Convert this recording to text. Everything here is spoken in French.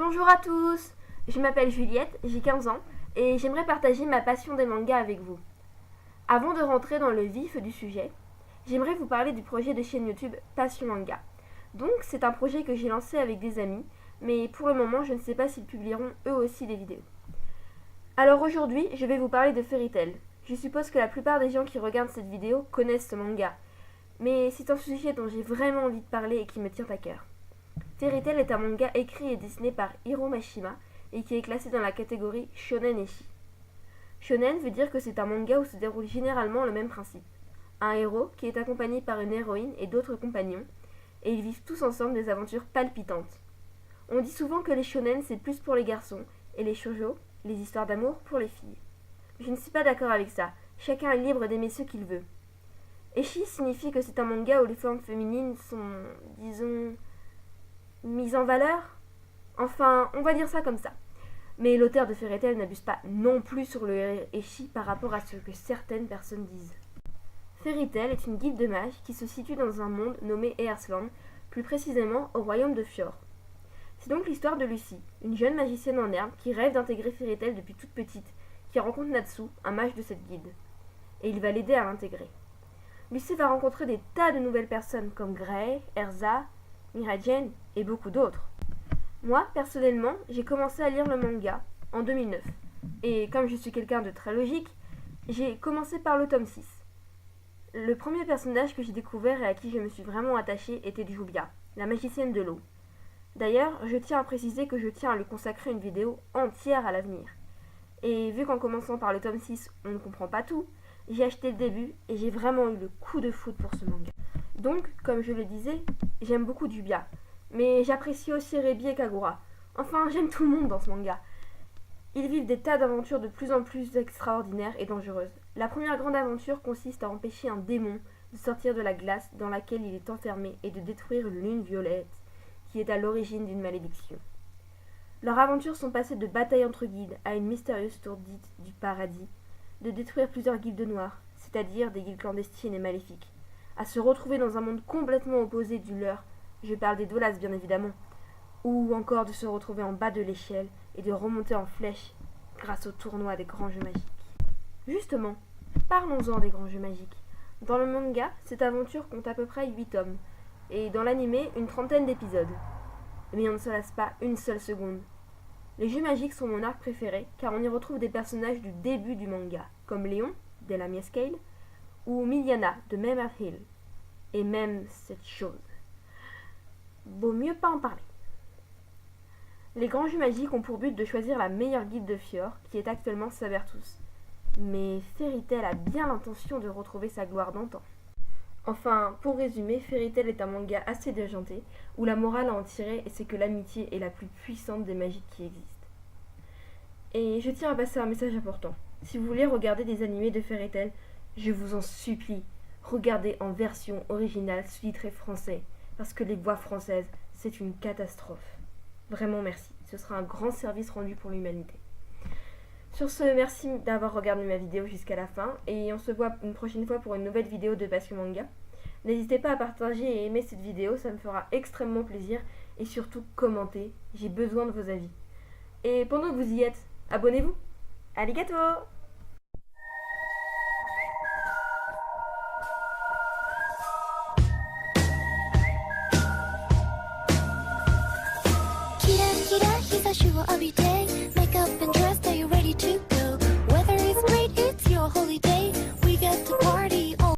Bonjour à tous, je m'appelle Juliette, j'ai 15 ans et j'aimerais partager ma passion des mangas avec vous. Avant de rentrer dans le vif du sujet, j'aimerais vous parler du projet de chaîne YouTube Passion Manga. Donc c'est un projet que j'ai lancé avec des amis, mais pour le moment je ne sais pas s'ils publieront eux aussi des vidéos. Alors aujourd'hui je vais vous parler de Fairy Tail. Je suppose que la plupart des gens qui regardent cette vidéo connaissent ce manga, mais c'est un sujet dont j'ai vraiment envie de parler et qui me tient à cœur. Fairy Tail est un manga écrit et dessiné par Hiro Mashima et qui est classé dans la catégorie Shonen Eshi. Shonen veut dire que c'est un manga où se déroule généralement le même principe. Un héros qui est accompagné par une héroïne et d'autres compagnons, et ils vivent tous ensemble des aventures palpitantes. On dit souvent que les shonen c'est plus pour les garçons, et les shoujo, les histoires d'amour, pour les filles. Je ne suis pas d'accord avec ça, chacun est libre d'aimer ce qu'il veut. Eshi signifie que c'est un manga où les formes féminines sont, disons, mises en valeur. Enfin, on va dire ça comme ça. Mais l'auteur de Fairy Tail n'abuse pas non plus sur le Eshi par rapport à ce que certaines personnes disent. Fairy Tail est une guilde de mages qui se situe dans un monde nommé Earthland, plus précisément au royaume de Fjord. C'est donc l'histoire de Lucy, une jeune magicienne en herbe qui rêve d'intégrer Fairy Tail depuis toute petite, qui rencontre Natsu, un mage de cette guilde. Et il va l'aider à l'intégrer. Lucy va rencontrer des tas de nouvelles personnes comme Grey, Erza, Miragen et beaucoup d'autres. Moi, personnellement, j'ai commencé à lire le manga en 2009. Et comme je suis quelqu'un de très logique, j'ai commencé par le tome 6. Le premier personnage que j'ai découvert et à qui je me suis vraiment attachée était Jubia, la magicienne de l'eau. D'ailleurs, je tiens à préciser que je tiens à lui consacrer une vidéo entière à l'avenir. Et vu qu'en commençant par le tome 6, on ne comprend pas tout, j'ai acheté le début et j'ai vraiment eu le coup de foudre pour ce manga. Donc, comme je le disais, j'aime beaucoup Jubia, mais j'apprécie aussi Rebi et Kagura. Enfin, j'aime tout le monde dans ce manga. Ils vivent des tas d'aventures de plus en plus extraordinaires et dangereuses. La première grande aventure consiste à empêcher un démon de sortir de la glace dans laquelle il est enfermé et de détruire une lune violette, qui est à l'origine d'une malédiction. Leurs aventures sont passées de batailles entre guildes à une mystérieuse tour dite du paradis, de détruire plusieurs guildes noires, c'est-à-dire des guildes clandestines et maléfiques, à se retrouver dans un monde complètement opposé du leur, je parle des Dolas bien évidemment, ou encore de se retrouver en bas de l'échelle et de remonter en flèche grâce au tournoi des grands jeux magiques. Justement, parlons-en des grands jeux magiques. Dans le manga, cette aventure compte à peu près 8 tomes, et dans l'animé, une trentaine d'épisodes. Mais on ne se lasse pas une seule seconde. Les jeux magiques sont mon arc préféré, car on y retrouve des personnages du début du manga, comme Léon, de la Scale, ou Miliana, de Member Hill. Et même cette chose. Vaut mieux pas en parler. Les grands jeux magiques ont pour but de choisir la meilleure guilde de Fjord, qui est actuellement Sabertooth. Mais Fairy Tail a bien l'intention de retrouver sa gloire d'antan. Enfin, pour résumer, Fairy Tail est un manga assez déjanté, où la morale à en tirer c'est que l'amitié est la plus puissante des magies qui existent. Et je tiens à passer un message important. Si vous voulez regarder des animés de Fairy Tail, je vous en supplie, regardez en version originale sous-titrée français, parce que les voix françaises, c'est une catastrophe. Vraiment merci, ce sera un grand service rendu pour l'humanité. Sur ce, merci d'avoir regardé ma vidéo jusqu'à la fin, et on se voit une prochaine fois pour une nouvelle vidéo de Passion Manga. N'hésitez pas à partager et aimer cette vidéo, ça me fera extrêmement plaisir, et surtout commentez, j'ai besoin de vos avis. Et pendant que vous y êtes, abonnez-vous. Arigato! Make up and dress